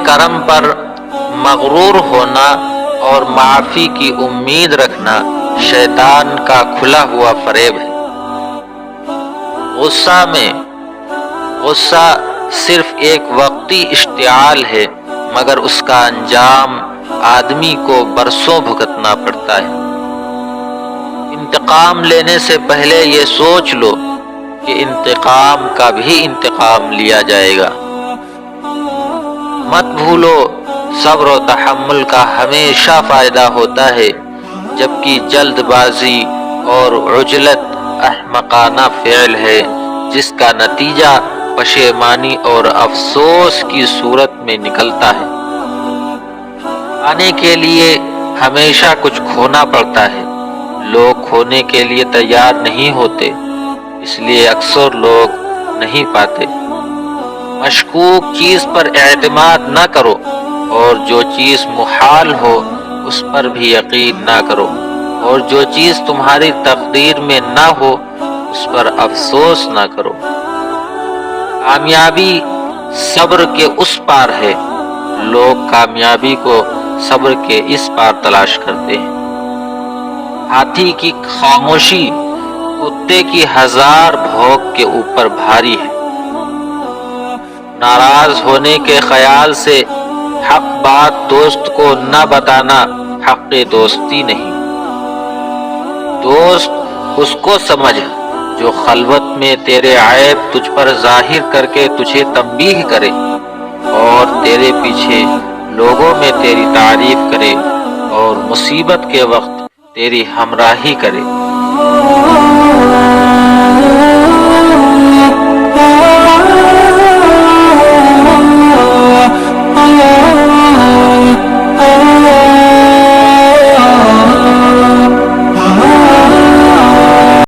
کرم پر مغرور ہونا اور معافی کی امید رکھنا شیطان کا کھلا ہوا فریب ہے۔ غصہ صرف ایک وقتی اشتعال ہے، مگر اس کا انجام آدمی کو برسوں بھگتنا پڑتا ہے۔ انتقام لینے سے پہلے یہ سوچ لو کہ انتقام کا بھی انتقام لیا جائے گا۔ مت بھولو، صبر و تحمل کا ہمیشہ فائدہ ہوتا ہے، جبکہ جلد بازی اور عجلت احمقانہ فعل ہے جس کا نتیجہ پشیمانی اور افسوس کی صورت میں نکلتا ہے۔ پانے کے لیے ہمیشہ کچھ کھونا پڑتا ہے، لوگ کھونے کے لیے تیار نہیں ہوتے، اس لیے اکثر لوگ نہیں پاتے۔ مشکوک چیز پر اعتماد نہ کرو، اور جو چیز محال ہو اس پر بھی یقین نہ کرو، اور جو چیز تمہاری تقدیر میں نہ ہو اس پر افسوس نہ کرو۔ کامیابی صبر کے اس پار ہے، لوگ کامیابی کو صبر کے اس پار تلاش کرتے ہیں۔ ہاتھی کی خاموشی کتے کی 1000 بھونک کے اوپر بھاری ہے۔ ناراض ہونے کے خیال سے حق بات دوست کو نہ بتانا حق دوستی نہیں۔ دوست اس کو سمجھ جو خلوت میں تیرے عیب تجھ پر ظاہر کر کے تجھے تنبیہ کرے، اور تیرے پیچھے لوگوں میں تیری تعریف کرے اور مصیبت کے وقت تیری ہمراہی کرے۔